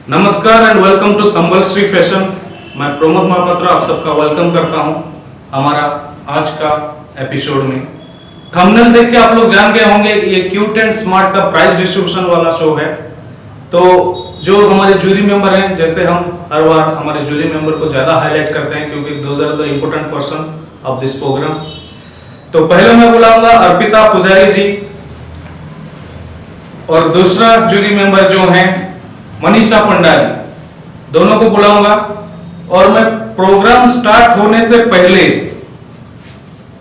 नमस्कार and welcome to Sambal Shri fashion. मैं प्रमोद महापात्र आप सबका वेलकम करता हूं हमारा आज का एपिसोड में। थंबनेल देख के आप लोग जान गए होंगे कि ये क्यूट एंड स्मार्ट का प्राइज डिस्ट्रीब्यूशन वाला शो है। तो जो हमारे जूरी मेंबर हैं, जैसे हम हर बार हमारे जूरी मेंबर को ज्यादा हाईलाइट करते हैं क्योंकि those are the important person of this program. तो पहले मैं बुलाऊंगा अर्पिता पुजारी जी और दूसरा जूरी मेंबर जो हैं मनीषा पंडा जी, दोनों को बुलाऊंगा। और मैं प्रोग्राम स्टार्ट होने से पहले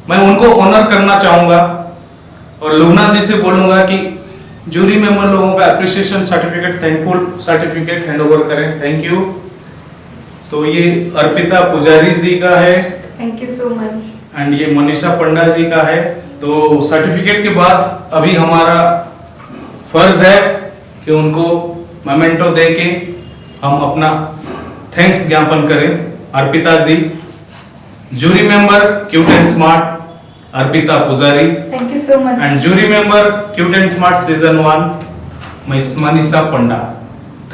मैं उनको ऑनर करना चाहूंगा और लुबना जी से बोलूंगा कि जूरी मेंबर लोगों का appreciation certificate, thankful certificate hand over करें। Thank you. तो ये अर्पिता पुजारी जी का है, thank you so much. And ये मनीषा पंडा जी का है। तो सर्टिफिकेट के बाद अभी हमारा फर्ज है कि उनको मोमेंटो दे के हम अपना थैंक्स ज्ञापन करें। Arpita ji, jury member cute and smart Arpita Pujari, thank you so much. And jury member cute and smart season 1 miss Manisha Panda.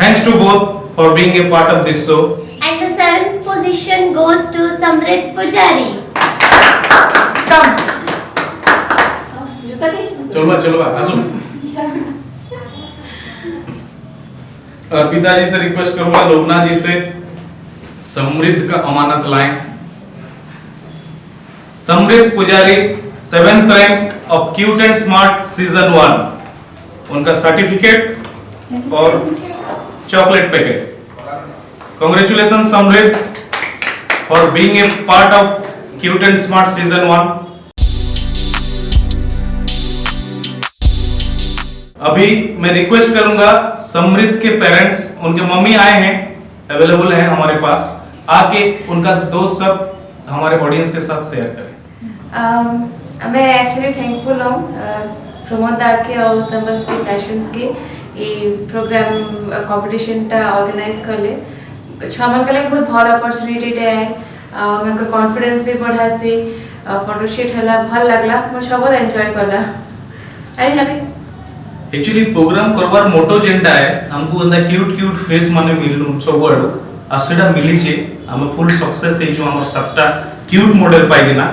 Thanks to both for being a part of this show. And the seventh position goes to Samrit Pujari. Come चलो आसो। अर्पिता जी से request करूंगा लोबना जी से समृद्ध का अमानत लाएं। समृद्ध पुजारी 7th rank of cute and smart season 1, उनका सर्टिफिकेट और चॉकलेट पैकेट। कांग्रेचुलेशन समृद्ध for being a part of cute and smart season 1। अभी मैं रिक्वेस्ट करूंगा समृद्ध के पेरेंट्स, उनके मम्मी आए हैं, अवेलेबल हैं हमारे पास, आके उनका दोस्त सब हमारे ऑडियंस के साथ शेयर करें। मैं एक्चुअली थैंकफुल हूँ प्रमोद दा के और संबल श्री फैशंस के ये प्रोग्राम कॉम्पिटिशनटा ऑर्गेनाइज करले छुआ के लिए बहुत भल अपॉर्चुनिटी है। उनका कॉन्फिडेंस भी बढ़ा से फोटोशूट हला भल लगला, मैं सब एंजॉय करला। आई हैप्पी। एक्चुअली प्रोग्राम करवार मोटो जेंटा है हमको अंदर क्यूट फेस माने मिलनु सबुआडू आ सेटा मिली जे हम फुल सक्सेस हे जो हमर सबटा क्यूट मॉडल पाइगे ना।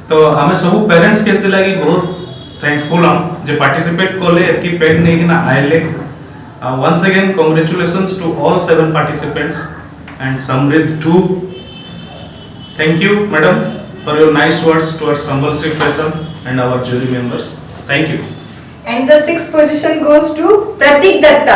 तो हमें सब पेरेंट्स कहते लगी बहुत थैंकफुल हम जे पार्टिसिपेट कोले एतकी पेड नहीं ना आइले। Once again congratulations to all 7 participants and Samriddh too. Thank you madam for your nice words towards Sambal Shri fashion and our jury members. Thank you. And the 6th position goes to Pratik Datta.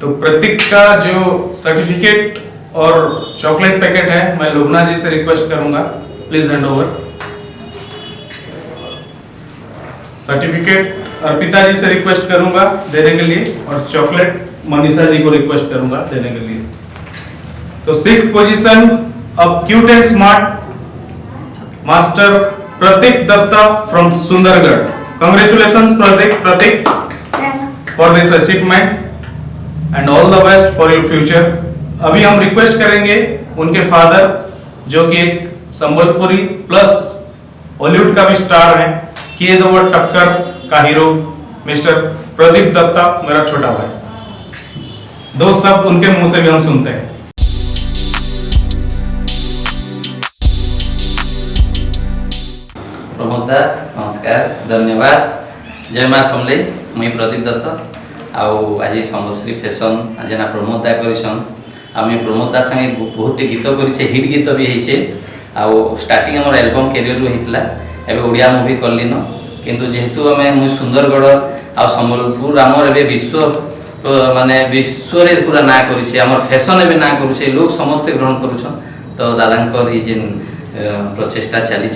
तो प्रतीक का जो certificate और chocolate packet है मैं लुबना जी से request करूंगा, please hand over. Certificate Arpita ji से request करूंगा देने के लिए और चॉकलेट मनीषा जी को रिक्वेस्ट करूंगा देने के लिए। तो 6th position of cute and smart master Pratik Datta from Sundargarh. Congratulations Pratik for this achievement and all the best for your future. अभी हम रिक्वेस्ट करेंगे उनके फादर जो कि एक संबलपुरी प्लस बॉलीवुड का भी स्टार है, किए दो वर्ड टक्कर का हीरो मिस्टर प्रदीप दत्ता, मेरा छोटा भाई। दो शब्द उनके मुंह से भी हम सुनते हैं। प्रमोद दा नमस्कार, धन्यवाद। जय माँ समले, मुई प्रदीप दत्त आउ आज संबलश्री फैशन आज ना प्रमोद दा करिसन। आम प्रमोद दा संगे बहुत गीत करिसे, हिट गीत भी होइছে। आउ स्टार्टिंग हमर एल्बम कैरियर रु हितला, एबे ओडिया मूवी करलिन किंतु जेहेतु आमे मुई सुंदरगढ़ आ संबलपुर हमर एबे विश्व माने विश्व रे पूरा ना करिसे, हमर फैशन एबे ना करिसे, लोग समस्त ग्रहण करूछन। तो दादांकर ई जेन प्रचेष्टा चली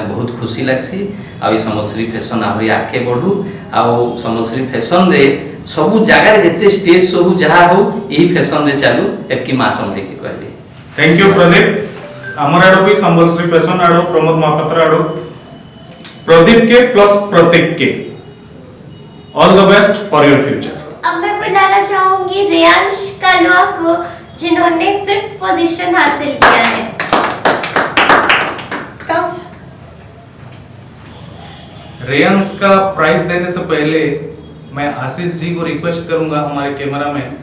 बहुत खुशी लगसी। आ संबलश्री फैशन आहरी आगे बढ़ू, आउ संबलश्री फैशन रे सबू जगह जिते स्टेज सब जहाँ हो यही फैशन रे चालू एतकी माँ समझे के कहबी। Thank you Pradeep. हमर आड़ो भी संबलश्री फैशन आड़ो प्रमोद महापात्र आड़ो प्रदीप के प्लस प्रतीक के all the best for your future. अब मैं बुलाना चाहूंगी रियांश कालवा को जिन्होंने 5th पोजीशन हासिल किया है। रेयांश का प्राइज देने से पहले मैं आशीष जी को रिक्वेस्ट करूंगा, हमारे कैमरा में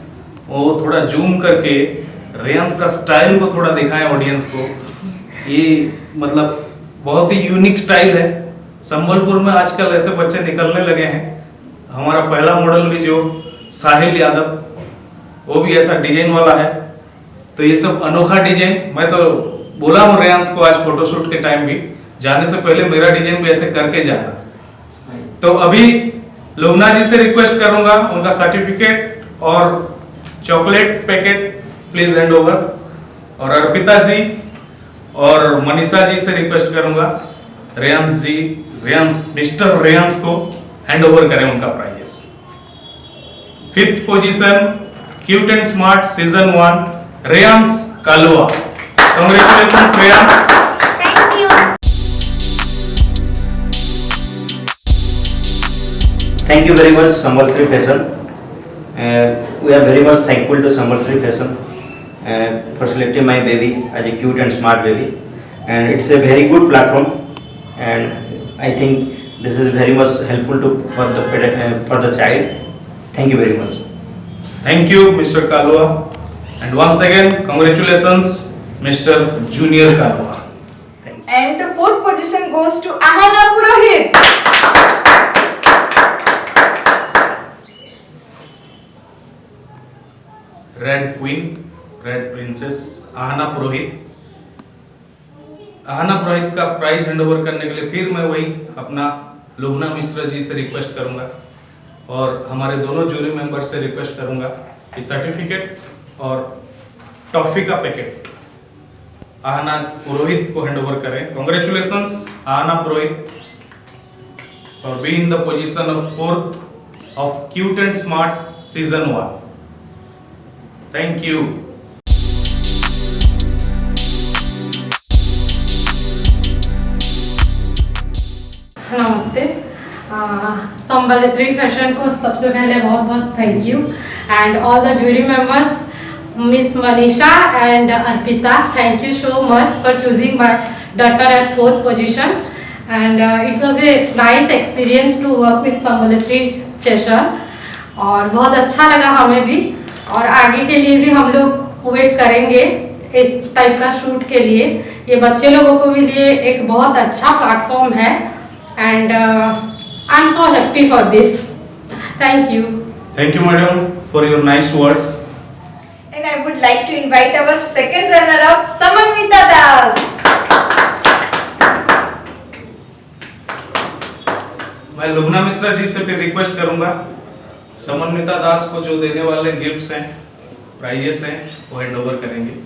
वो थोड़ा जूम करके रेयांश का स्टाइल को थोड़ा दिखाएं ऑडियंस को। ये मतलब बहुत ही यूनिक स्टाइल है। संबलपुर में आजकल ऐसे बच्चे निकलने लगे हैं। हमारा पहला मॉडल भी जो साहिल यादव, वो भी ऐसा डिजाइन वाला है। तो ये सब अनोखा डिजाइन, मैं तो बोला हूँ रेयांश को आज फोटोशूट के टाइम भी, जाने से पहले मेरा डिजाइन भी ऐसे करके जाना। तो अभी लुबना जी से रिक्वेस्ट करूंगा उनका सर्टिफिकेट और chocolate packet please hand over, और अर्पिता जी और मनीषा जी से रिक्वेस्ट करूंगा रेयांश मिस्टर रेयांश को हैंड ओवर करें उनका prizes. 5th position cute and smart season 1 Reyansh Kalua. Congratulations Reyansh. Thank you. Thank you very much, Sambalsri Fashion. We are very much thankful to Sambalsri Fashion for selecting my baby as a cute and smart baby, and it's a very good platform, and I think this is very much helpful for the child. Thank you very much. Thank you, Mr. Kalua. And once again, congratulations, Mr. Junior Kalua. And the 4th position goes to Ahana Purohit. Red Queen, Red Princess, Aahana Purohit. Aahana Purohit का prize handover करने के लिए फिर मैं वही अपना लुबना मिश्रा जी से request करूंगा और हमारे दोनों जूरी मेंबर से रिक्वेस्ट करूंगा कि सर्टिफिकेट और टॉफी का पैकेट आहना पुरोहित को हैंडओवर करें। Congratulations Aahana Purohit for being in the position of 4th of cute and smart season 1। Thank you. नमस्ते। संबलश्री फैशन को सबसे पहले बहुत बहुत thank you, and all the jury members, miss Manisha and Arpita, thank you so much for choosing my daughter at 4th position, and it was a nice experience to work with Sambalshri fashion, और बहुत अच्छा लगा हमें भी, और आगे के लिए भी हम लोग वेट करेंगे इस टाइप का शूट के लिए। ये बच्चे लोगों को भी लिए एक बहुत अच्छा प्लेटफॉर्म है, and I'm so happy for this. Thank you. Thank you, madam, for your nice words. And I would like to invite our second runner-up, Samanvita Das. मैं लुबना मिश्रा जी से भी रिक्वेस्ट करूंगा समन्विता दास को जो देने वाले गिफ्ट्स हैं, प्राइजेस हैं, वो हैंड ओवर करेंगे।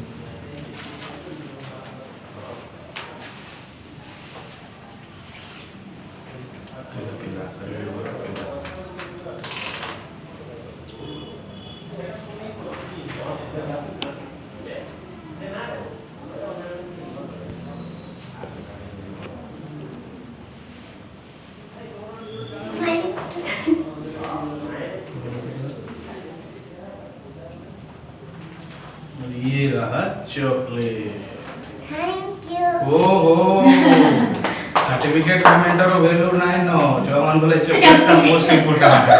ये रहा चॉकलेट। Thank you. ओहो सर्टिफिकेट पेमेंटर वैल्यू नाही नो जवान बोले चॉकलेट का मोस्ट इम्पोर्टेंट है।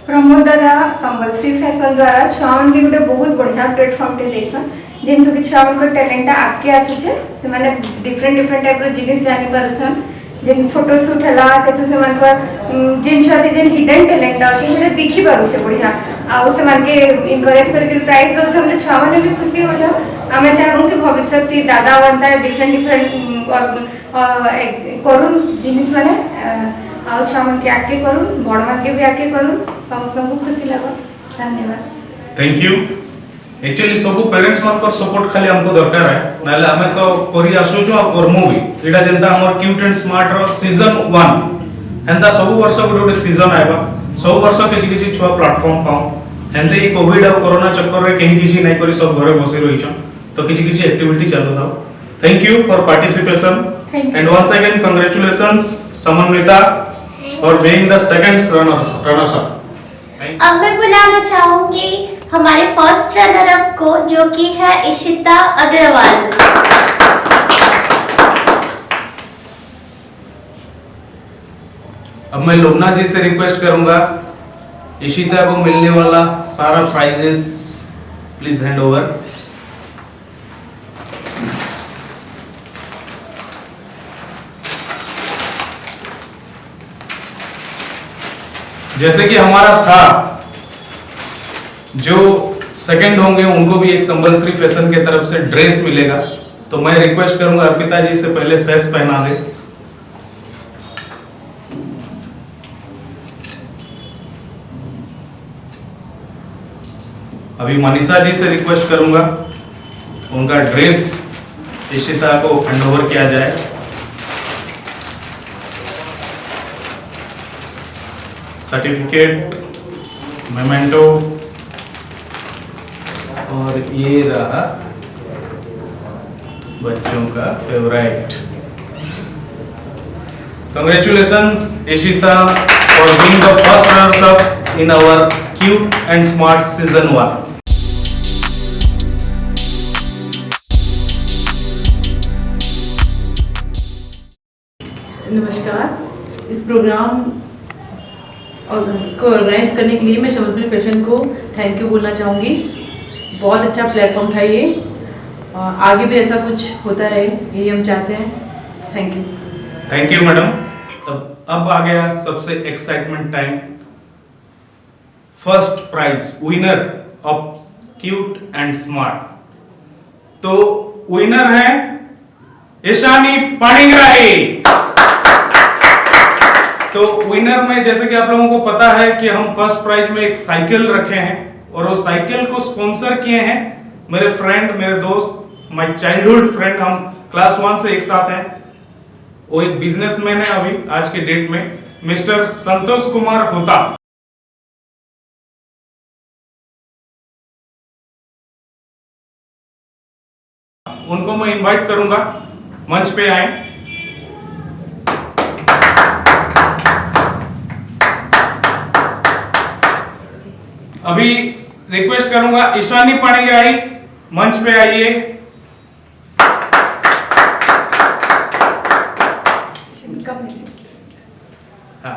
प्रमोद दादा संबलश्री फैशन द्वारा छुआ मन के गोटे बहुत बढ़िया प्लेटफॉर्म टे देछन, जेंतु कि छुआ मन को टैलेंट आके आसीछे, से माने डिफरेंट डिफरेंट टाइप रो जिनिस जानि पारुछन, जेन फोटोशूट हला सेठु से मन को जेन छुआ जेन हिडन टैलेंट अछि से देखि पारुछे बढ़िया, आ से मन के इनकरेज करके प्राइज दो हमने छुआ माने भी खुशी हो जा। हमें चाहूं कि भविष्य में दादा बनता डिफरेंट डिफरेंट करूं जिनिस माने आउ छुआ मन के आके करूं, बड़ मन के भी आके करूं, समस्त को खुशी लागो। धन्यवाद। Thank you. एक्चुअली सब पेरेंट्स मान को सपोर्ट खाली हमको दरकार है, नाले हमें तो करी आसु जो करमु भी एटा जेंता हमर क्यूट एंड स्मार्ट रो सीजन 1 हेंता सब वर्ष गोटे सीजन आइबा, सब वर्ष किछि किछि छुआ प्लेटफॉर्म पाऊ, हेंते ई कोविड और कोरोना चक्कर रे कहीं किछि नै करी सब घरे बसी रहिछ, तो किछि किछि एक्टिविटी चालू थाओ। Thank you for participation and once again congratulations Samanvita for being the second runner up. अब मैं बुलाना चाहूंगी हमारे फर्स्ट रनर अप को, जो कि है इशिता अग्रवाल। अब मैं लोबना जी से रिक्वेस्ट करूंगा इशिता को मिलने वाला सारा प्राइजेस प्लीज हैंड ओवर। जैसे कि हमारा था, जो सेकंड होंगे उनको भी एक संबलश्री फैशन के तरफ से ड्रेस मिलेगा। तो मैं रिक्वेस्ट करूंगा अर्पिता जी से पहले सेस पहना दे। अभी मनीषा जी से रिक्वेस्ट करूंगा उनका ड्रेस इशिता को हैंड ओवर किया जाए। सर्टिफिकेट, मेमेंटो, और ये रहा बच्चों का favourite. Congratulations Ishita for being the first runners up in our Cute and Smart Season 1. नमस्कार। इस प्रोग्राम को ऑर्गेनाइज करने के लिए मैं संबलपुरी फैशन को थैंक यू बोलना चाहूँगी। बहुत अच्छा प्लेटफॉर्म था ये, आगे भी ऐसा कुछ होता रहे यही हम चाहते हैं। Thank you. Thank you madam. अब आ गया सबसे excitement time. First prize winner of cute and smart. तो विनर है ईशानी पाणिग्राही। तो विनर में जैसे कि आप लोगों को पता है कि हम फर्स्ट प्राइज में एक साइकिल रखे हैं और वो साइकिल को स्पॉन्सर किए हैं मेरे फ्रेंड, मेरे दोस्त, माय चाइल्डहुड फ्रेंड। हम क्लास 1 से एक साथ हैं। वो एक बिजनेसमैन है अभी आज के डेट में, मिस्टर संतोष कुमार होता। उनको मैं इनवाइट करूंगा मंच पे आए। अभी रिक्वेस्ट करूंगा ईशानी पाणिग्राही मंच पे आइए। हाँ,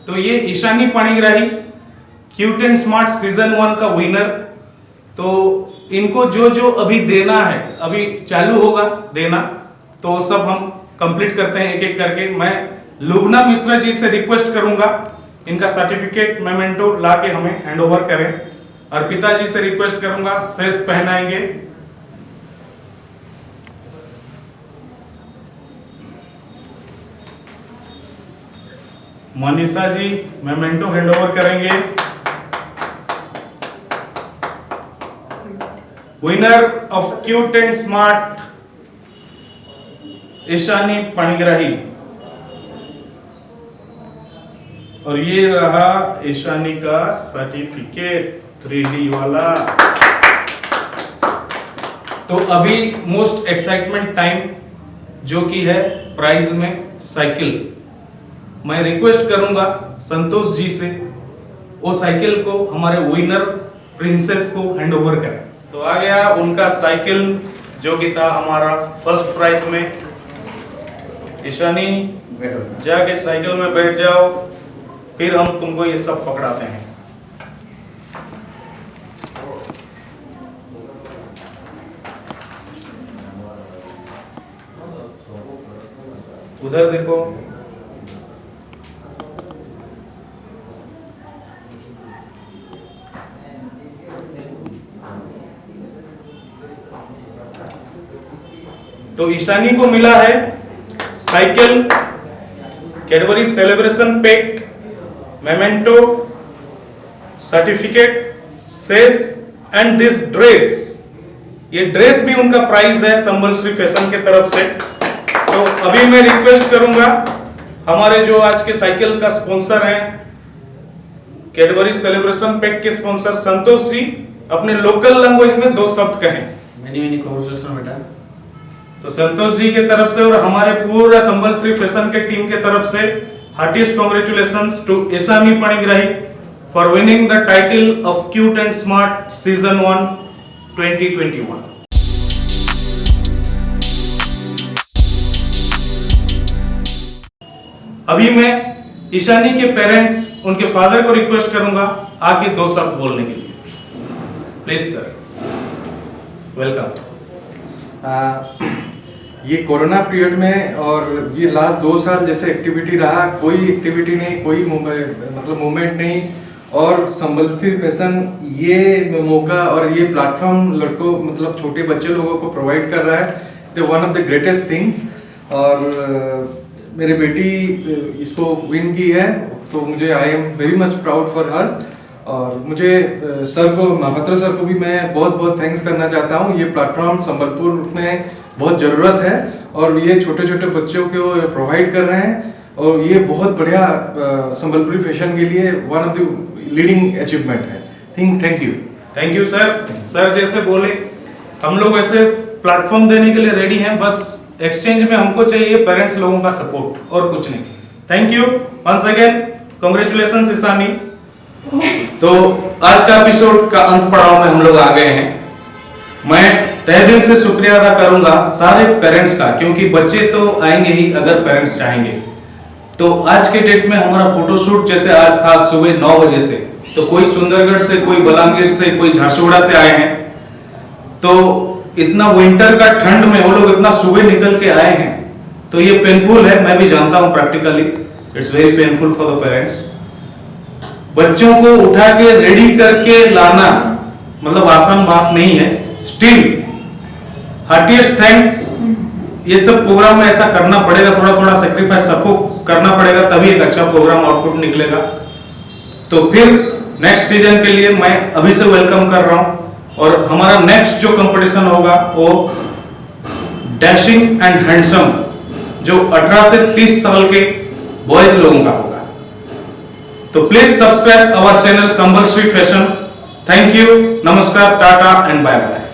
तो ये Ishani Panigrahi cute and smart season 1 का विनर। तो इनको जो जो अभी देना है, अभी चालू होगा देना, तो सब हम कंप्लीट करते हैं एक एक करके। मैं लुबना मिश्रा जी से रिक्वेस्ट करूंगा इनका सर्टिफिकेट, मेमेंटो लाके हमें हैंड ओवर करें। अर्पिता जी से रिक्वेस्ट करूंगा cess पहनाएंगे। Manisha ji memento hand over करेंगे। Winner of cute and smart Ishani Panigrahi. और ये रहा ईशानी का सर्टिफिकेट 3D वाला। तो अभी मोस्ट एक्साइटमेंट टाइम जो कि है प्राइज में साइकिल। मैं रिक्वेस्ट करूंगा संतोष जी से वो साइकिल को हमारे विनर प्रिंसेस को हैंड ओवर करें। तो आ गया उनका साइकिल जो कि था हमारा फर्स्ट प्राइज में। ईशानी जाके साइकिल में बैठ जाओ, फिर हम तुमको ये सब पकड़ाते हैं। उधर देखो। तो ईशानी को मिला है cycle, Cadbury celebration pack, memento, certificate, sash and this dress. ये ड्रेस भी उनका प्राइज है संबलश्री फैशन के तरफ से। तो अभी मैं रिक्वेस्ट करूंगा हमारे जो आज के साइकिल का स्पॉन्सर हैं, कैडबरी सेलिब्रेशन पैक के स्पॉन्सर संतोष जी, अपने लोकल लैंग्वेज में 2 शब्द कहें। मेनी कांग्रेचुलेशन बेटा। तो संतोष जी के तरफ से और हमारे पूरा संबलश्री फैशन के टीम के तरफ से heartiest congratulations to Ishani Panigrahi for winning the title of Cute and Smart Season 1 2021. अभी मैं ईशानी के पेरेंट्स उनके फादर को रिक्वेस्ट करूंगा आके 2 शब्द बोलने के लिए। Please sir, welcome. ये कोरोना पीरियड में और ये लास्ट 2 साल जैसे एक्टिविटी रहा, कोई एक्टिविटी नहीं, कोई मतलब मूवमेंट नहीं, और संबलश्री फैशन ये मौका और ये प्लेटफॉर्म लड़कों मतलब छोटे बच्चे लोगों को प्रोवाइड कर रहा है, तो one of the greatest thing. और मेरी बेटी इसको विन की है, तो मुझे I am very much proud for her. और मुझे सर को, महापात्रा सर को भी मैं बहुत बहुत थैंक्स करना चाहता हूँ। ये प्लेटफॉर्म संबलपुर में बहुत ज़रूरत है और ये छोटे छोटे बच्चों को प्रोवाइड कर रहे हैं, और ये बहुत बढ़िया संबलपुरी फैशन के लिए one of the leading achievement है। Thank you sir. सर जैसे बोले, हम लोग ऐसे प्लेटफॉर्म देने के लिए रेडी हैं, बस एक्सचेंज में हमको चाहिए पेरेंट्स लोगों का सपोर्ट और कुछ नहीं। Thank you once again, congratulations Ishani. तो आज का एपिसोड का अंत पड़ाव में हम लोग आ गए हैं। मैं तहे दिल से शुक्रिया अदा करूंगा सारे पेरेंट्स का, क्योंकि बच्चे तो आएंगे ही अगर पेरेंट्स चाहेंगे। तो आज के डेट में हमारा फोटोशूट जैसे आज था सुबह 9 बजे से, तो कोई सुंदरगढ़ से, कोई बलांगीर से, कोई झारसुगुड़ा से आए हैं। तो इतना विंटर का ठंड में वो लोग इतना सुबह निकल के आए हैं, तो ये पेनफुल है, मैं भी जानता हूं practically it's very painful for the parents. बच्चों को उठा के रेडी करके लाना मतलब आसान बात नहीं है। Still heartiest thanks. ये सब प्रोग्राम में ऐसा करना पड़ेगा, थोड़ा थोड़ा सेक्रीफाइस सबको करना पड़ेगा, तभी एक अच्छा प्रोग्राम आउटपुट निकलेगा। तो फिर नेक्स्ट सीजन के लिए मैं अभी से वेलकम कर रहा हूं, और हमारा नेक्स्ट जो कंपटीशन होगा वो डैशिंग एंड हैंडसम, जो 18 से 30 साल के बॉयज लोगों का होगा। तो please subscribe our channel Sambalshri fashion. Thank you, नमस्कार, टाटा एंड बाय बाय।